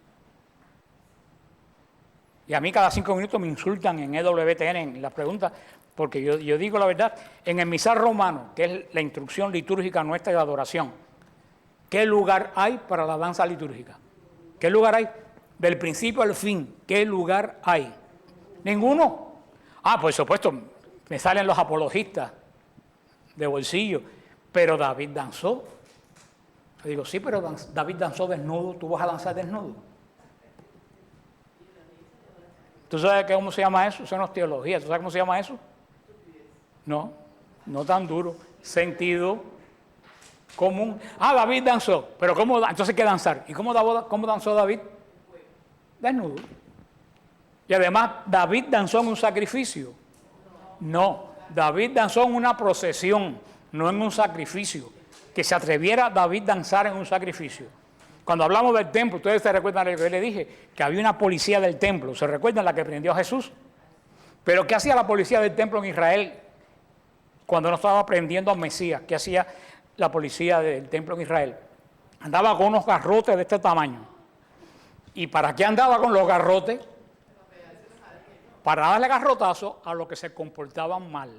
Y a mí cada 5 minutos me insultan en EWTN en las preguntas, porque yo digo la verdad, en el misal romano, que es la instrucción litúrgica nuestra de adoración, ¿qué lugar hay para la danza litúrgica? ¿Qué lugar hay? Del principio al fin, ¿qué lugar hay? Ninguno. Por supuesto, me salen los apologistas de bolsillo, pero David danzó. Yo digo, sí, pero David danzó desnudo, ¿tú vas a danzar desnudo? ¿Tú sabes cómo se llama eso? Eso no es teología. ¿Tú sabes cómo se llama eso? No tan duro. Sentido común. David danzó, pero ¿cómo? Entonces, ¿qué danzar? ¿Y cómo danzó David? Desnudo. Y además, ¿David danzó en un sacrificio? No, David danzó en una procesión, no en un sacrificio. Que se atreviera David a danzar en un sacrificio. Cuando hablamos del templo, ustedes se recuerdan lo que yo les dije, que había una policía del templo. ¿Se recuerdan la que prendió a Jesús? Pero ¿qué hacía la policía del templo en Israel cuando no estaba prendiendo al Mesías? ¿Qué hacía la policía del templo en Israel? Andaba con unos garrotes de este tamaño. ¿Y para qué andaba con los garrotes? Para darle garrotazo a los que se comportaban mal.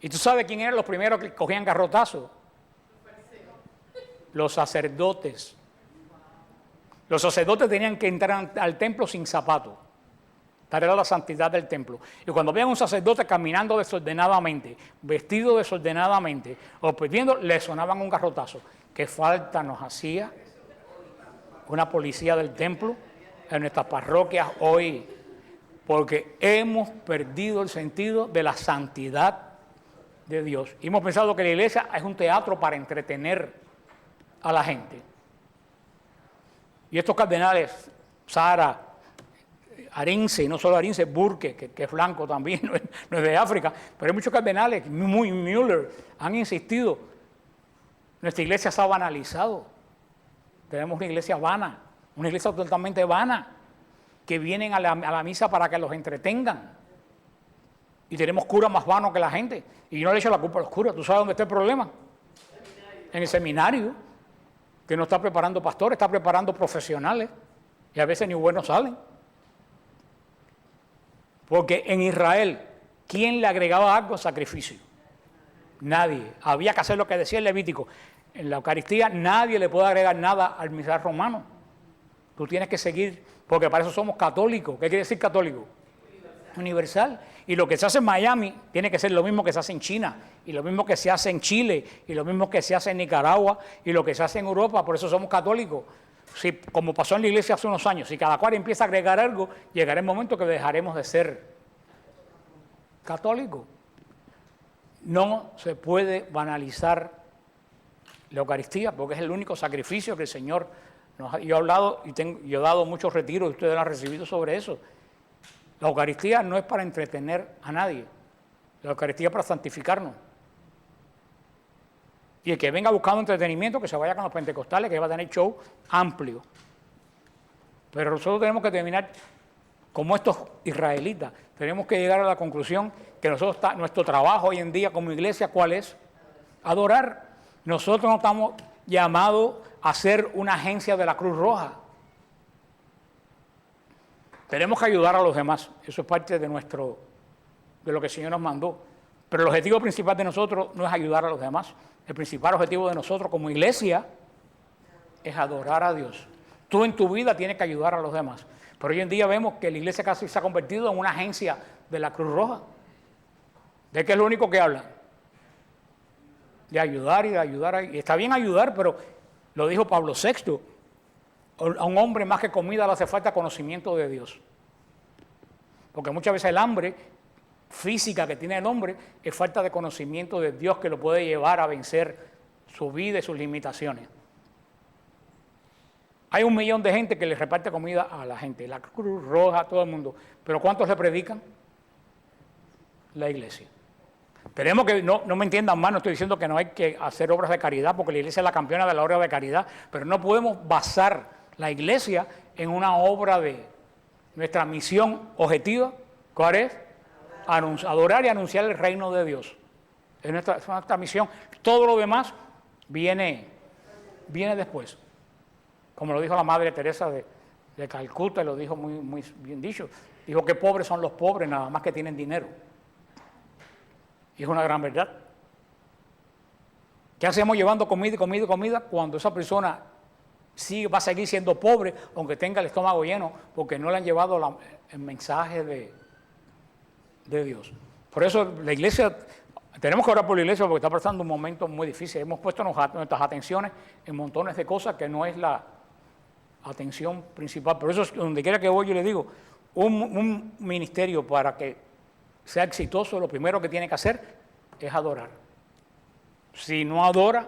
¿Y tú sabes quién eran los primeros que cogían garrotazos? Los sacerdotes. Los sacerdotes tenían que entrar al templo sin zapatos. Tal era la santidad del templo. Y cuando veían un sacerdote caminando desordenadamente, vestido desordenadamente, o pidiendo, le sonaban un garrotazo. ¿Qué falta nos hacía una policía del templo en nuestras parroquias hoy? Porque hemos perdido el sentido de la santidad de Dios. Y hemos pensado que la iglesia es un teatro para entretener a la gente. Y estos cardenales, Sara, Arinze, no solo Arinze, Burke, que es blanco también, no es de África, pero hay muchos cardenales, muy Müller, han insistido. Nuestra iglesia se ha banalizado. Tenemos una iglesia vana, una iglesia totalmente vana, que vienen a la misa para que los entretengan. Y tenemos curas más vanos que la gente. Y yo no le echo la culpa a los curas. ¿Tú sabes dónde está el problema? En el seminario, que no está preparando pastores, está preparando profesionales. Y a veces ni buenos salen. Porque en Israel, ¿quién le agregaba algo al sacrificio? Nadie. Había que hacer lo que decía el Levítico. En la Eucaristía nadie le puede agregar nada al misal romano. Tú tienes que seguir, porque para eso somos católicos. ¿Qué quiere decir católico? Universal. Y lo que se hace en Miami tiene que ser lo mismo que se hace en China, y lo mismo que se hace en Chile, y lo mismo que se hace en Nicaragua, y lo que se hace en Europa. Por eso somos católicos. Si, como pasó en la iglesia hace unos años, si cada cual empieza a agregar algo, llegará el momento que dejaremos de ser católicos. No se puede banalizar la Eucaristía, porque es el único sacrificio que el Señor nos ha... Yo he hablado y yo he dado muchos retiros y ustedes lo han recibido sobre eso. La Eucaristía no es para entretener a nadie. La Eucaristía es para santificarnos. Y el que venga buscando entretenimiento, que se vaya con los pentecostales, que va a tener show amplio. Pero nosotros tenemos que terminar como estos israelitas. Tenemos que llegar a la conclusión que nuestro trabajo hoy en día como iglesia, ¿cuál es? Adorar. Nosotros no estamos llamados a ser una agencia de la Cruz Roja. Tenemos que ayudar a los demás. Eso es parte de lo que el Señor nos mandó. Pero el objetivo principal de nosotros no es ayudar a los demás. El principal objetivo de nosotros como iglesia es adorar a Dios. Tú en tu vida tienes que ayudar a los demás. Pero hoy en día vemos que la iglesia casi se ha convertido en una agencia de la Cruz Roja. ¿De qué es lo único que hablan? De ayudar y de ayudar. Y está bien ayudar, pero lo dijo Pablo VI. A un hombre más que comida le hace falta conocimiento de Dios. Porque muchas veces el hambre física que tiene el hombre es falta de conocimiento de Dios, que lo puede llevar a vencer su vida y sus limitaciones. Hay 1 millón de gente que le reparte comida a la gente, la Cruz Roja, todo el mundo. ¿Pero cuántos le predican? La iglesia. Tenemos que, no me entiendan mal, no estoy diciendo que no hay que hacer obras de caridad, porque la iglesia es la campeona de la obra de caridad, pero no podemos basar la iglesia en una obra de nuestra misión objetiva. ¿Cuál es? Adorar y anunciar el reino de Dios. Es nuestra misión. Todo lo demás viene después. Como lo dijo la Madre Teresa de Calcuta, y lo dijo muy bien dicho. Dijo que pobres son los pobres, nada más que tienen dinero. Y es una gran verdad. ¿Qué hacemos llevando comida y comida y comida cuando esa persona va a seguir siendo pobre, aunque tenga el estómago lleno, porque no le han llevado el mensaje de Dios? Por eso la iglesia, tenemos que orar por la iglesia porque está pasando un momento muy difícil. Hemos puesto nuestras atenciones en montones de cosas que no es la atención principal. Por eso, donde quiera que voy, yo le digo, un ministerio para que sea exitoso, lo primero que tiene que hacer es adorar. Si no adora,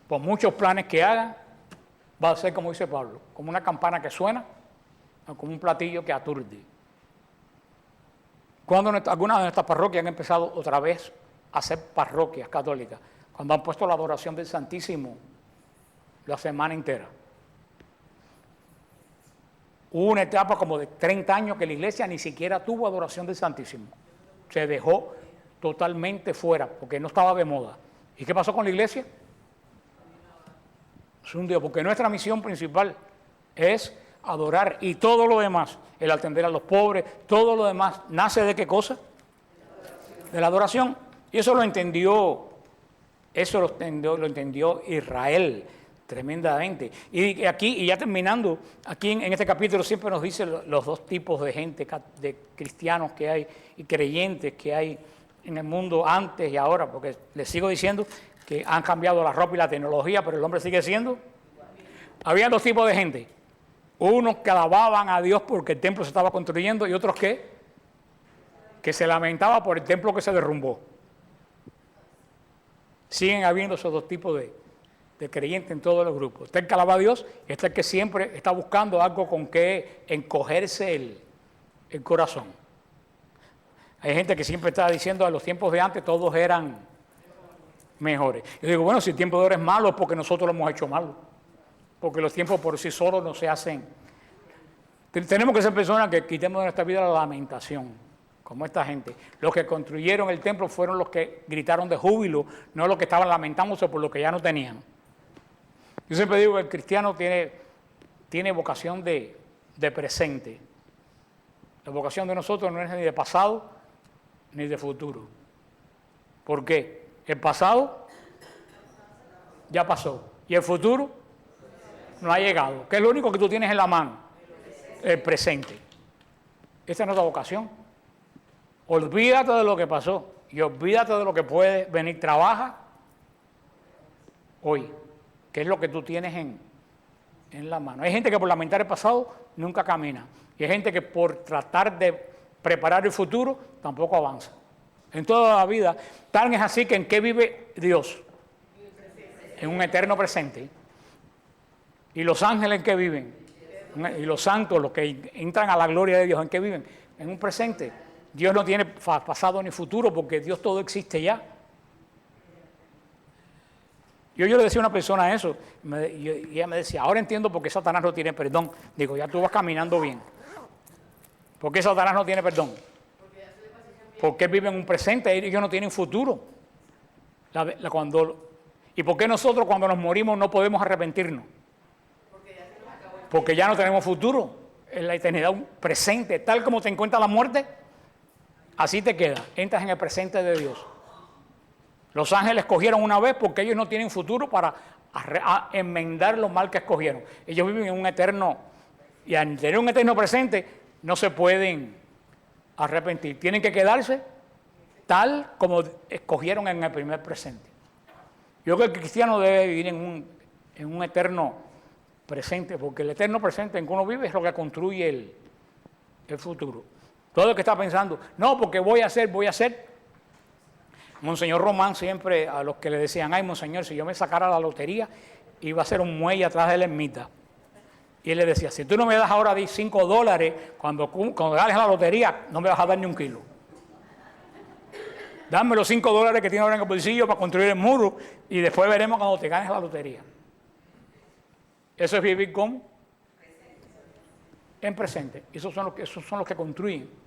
por muchos planes que haga, va a ser como dice Pablo, como una campana que suena o como un platillo que aturde. Cuando algunas de nuestras parroquias han empezado otra vez a ser parroquias católicas, cuando han puesto la adoración del Santísimo la semana entera. Hubo una etapa como de 30 años que la iglesia ni siquiera tuvo adoración del Santísimo. Se dejó totalmente fuera porque no estaba de moda. ¿Y qué pasó con la iglesia? Se hundió, porque nuestra misión principal es adorar, y todo lo demás, el atender a los pobres, todo lo demás, ¿nace de qué cosa? De la adoración. Y eso lo entendió Israel tremendamente. Y aquí, y ya terminando, aquí en este capítulo siempre nos dice los dos tipos de gente, de cristianos que hay y creyentes que hay en el mundo antes y ahora, porque les sigo diciendo que han cambiado la ropa y la tecnología, pero el hombre sigue siendo. Había 2 tipos de gente. Unos que alababan a Dios porque el templo se estaba construyendo, y otros que se lamentaban por el templo que se derrumbó. Siguen habiendo esos 2 tipos de de creyente en todos los grupos. Está el que alaba a Dios y está el que siempre está buscando algo con que encogerse el corazón. Hay gente que siempre está diciendo a los tiempos de antes todos eran mejores. Yo digo, bueno, si el tiempo de ahora es malo es porque nosotros lo hemos hecho malo. Porque los tiempos por sí solos no se hacen. Tenemos que ser personas que quitemos de nuestra vida la lamentación, como esta gente. Los que construyeron el templo fueron los que gritaron de júbilo, no los que estaban lamentándose por lo que ya no tenían. Yo siempre digo que el cristiano tiene vocación de presente. La vocación de nosotros no es ni de pasado ni de futuro. ¿Por qué? El pasado ya pasó y el futuro no ha llegado. ¿Qué es lo único que tú tienes en la mano? El presente. Esa es nuestra vocación. Olvídate de lo que pasó y olvídate de lo que puede venir. Trabaja hoy, que es lo que tú tienes en la mano. Hay gente que por lamentar el pasado nunca camina. Y hay gente que por tratar de preparar el futuro tampoco avanza. En toda la vida, tal es así que ¿en qué vive Dios? En un eterno presente. ¿Y los ángeles en qué viven? Y los santos, los que entran a la gloria de Dios, ¿en qué viven? En un presente. Dios no tiene pasado ni futuro porque Dios todo existe ya. Yo le decía a una persona eso, y ella me decía, ahora entiendo por qué Satanás no tiene perdón. Digo, ya tú vas caminando bien. ¿Por qué Satanás no tiene perdón? Porque él vive en un presente, ellos no tienen futuro. ¿Y por qué nosotros cuando nos morimos no podemos arrepentirnos? Porque ya no tenemos futuro. En la eternidad, un presente, tal como te encuentra la muerte, así te queda. Entras en el presente de Dios. Los ángeles escogieron una vez porque ellos no tienen futuro para enmendar lo mal que escogieron. Ellos viven en un eterno, y al tener un eterno presente, no se pueden arrepentir. Tienen que quedarse tal como escogieron en el primer presente. Yo creo que el cristiano debe vivir en un eterno presente, porque el eterno presente en que uno vive es lo que construye el futuro. Todo el que está pensando, no, porque voy a hacer. Monseñor Román siempre, a los que le decían, ay, Monseñor, si yo me sacara la lotería, iba a ser un muelle atrás de la ermita. Y él le decía, si tú no me das ahora $5, cuando ganes la lotería, no me vas a dar ni un kilo. Dame los $5 que tienes ahora en el bolsillo para construir el muro y después veremos cuando te ganes la lotería. Eso es vivir con en presente. Esos son los que construyen.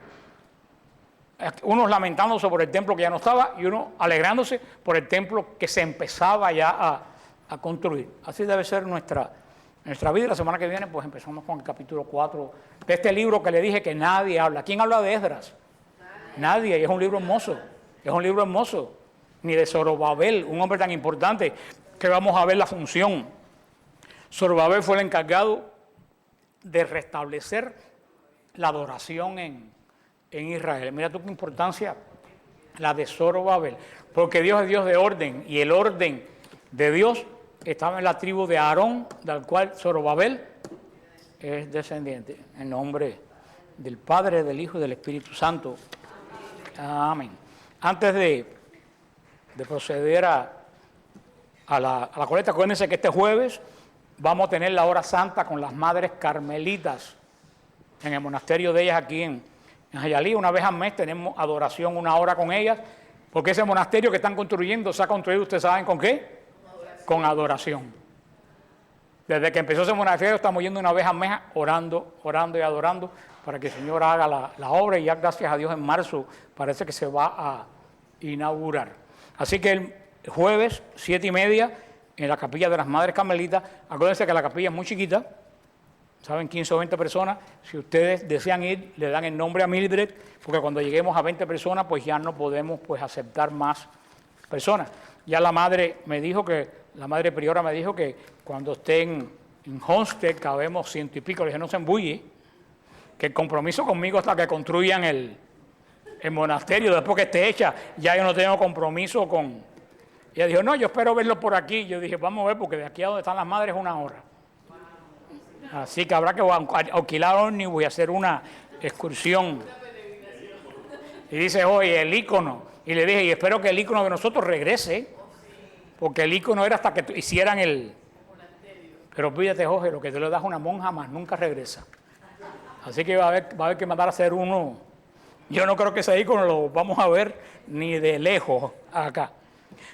Unos lamentándose por el templo que ya no estaba y unos alegrándose por el templo que se empezaba ya a construir. Así debe ser nuestra vida. La semana que viene pues empezamos con el capítulo 4 de este libro que le dije que nadie habla. ¿Quién habla de Esdras? Nadie. Y es un libro hermoso. Es un libro hermoso. Ni de Zorobabel, un hombre tan importante que vamos a ver la función. Zorobabel fue el encargado de restablecer la adoración en Israel. Mira tú qué importancia la de Zorobabel, porque Dios es Dios de orden y el orden de Dios estaba en la tribu de Aarón, del cual Zorobabel es descendiente. En nombre del Padre, del Hijo y del Espíritu Santo. Amén. Antes de proceder a la colecta, acuérdense que este jueves vamos a tener la hora santa con las madres carmelitas en el monasterio de ellas aquí en Jayalí. Una vez al mes tenemos adoración, una hora con ellas, porque ese monasterio que están construyendo se ha construido, ¿ustedes saben con qué? Con adoración. Desde que empezó ese monasterio estamos yendo una vez al mes orando y adorando para que el Señor haga la obra, y ya gracias a Dios en marzo parece que se va a inaugurar. Así que el jueves 7:30 en la capilla de las Madres Carmelitas. Acuérdense que la capilla es muy chiquita, saben, 15 o 20 personas. Si ustedes desean ir, le dan el nombre a Mildred, porque cuando lleguemos a 20 personas, pues ya no podemos pues aceptar más personas. Ya la madre priora me dijo que cuando estén en Homestead cabemos 100 y pico. Le dije, no se embulle, que el compromiso conmigo hasta que construyan el monasterio, después que esté hecha, ya yo no tengo compromiso con... Y ella dijo, no, yo espero verlo por aquí. Yo dije, vamos a ver, porque de aquí a donde están las madres es una hora. Así que habrá que alquilar ómnibus y voy a hacer una excursión. Y dice, oye, el ícono. Y le dije, y espero que el ícono de nosotros regrese. porque el icono era hasta que hicieran el... Pero fíjate, Jorge, lo que te le das a una monja más nunca regresa. Así que va a haber que mandar a hacer uno. Yo no creo que ese icono lo vamos a ver ni de lejos acá.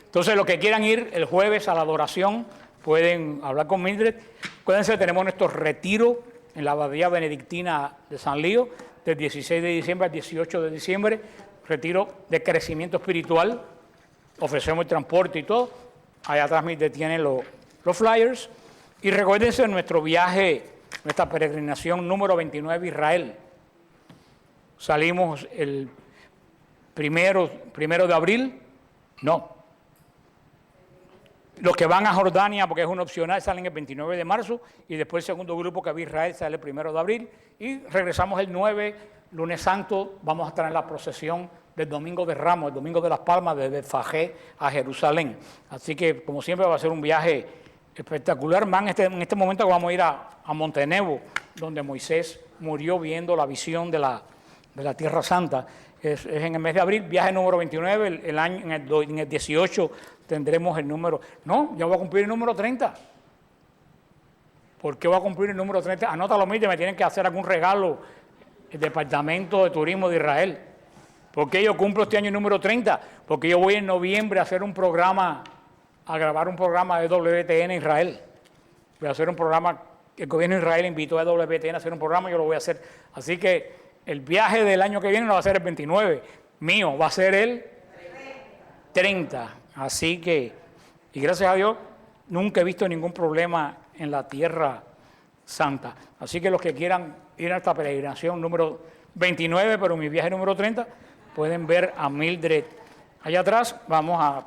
Entonces, los que quieran ir el jueves a la adoración, pueden hablar con Mildred. Acuérdense, tenemos nuestro retiro en la Abadía Benedictina de San Lío, del 16 de diciembre al 18 de diciembre, retiro de crecimiento espiritual. Ofrecemos el transporte y todo. Allá atrás Mildred tiene los flyers. Y recuérdense nuestro viaje, nuestra peregrinación número 29 a Israel. Salimos el primero de abril, no. Los que van a Jordania, porque es un opcional, salen el 29 de marzo, y después el segundo grupo que va a Israel sale el 1 de abril, y regresamos el 9, lunes santo, vamos a estar en la procesión del Domingo de Ramos, el Domingo de las Palmas, desde Betfagé a Jerusalén. Así que, como siempre, va a ser un viaje espectacular. En este momento vamos a ir a Montenegro, donde Moisés murió viendo la visión de la Tierra Santa. Es en el mes de abril, viaje número 29, en el 18 tendremos el número... No, ya voy a cumplir el número 30. ¿Por qué voy a cumplir el número 30? Anótalo, mire, me tienen que hacer algún regalo el Departamento de Turismo de Israel. ¿Por qué yo cumplo este año el número 30? Porque yo voy en noviembre a hacer a grabar un programa de WTN Israel. Voy a hacer un programa, el gobierno de Israel invitó a WTN a hacer un programa, yo lo voy a hacer. Así que el viaje del año que viene no va a ser el 29, mío va a ser el 30. Así que, y gracias a Dios, nunca he visto ningún problema en la Tierra Santa. Así que los que quieran ir a esta peregrinación número 29, pero mi viaje número 30, pueden ver a Mildred allá atrás. Vamos a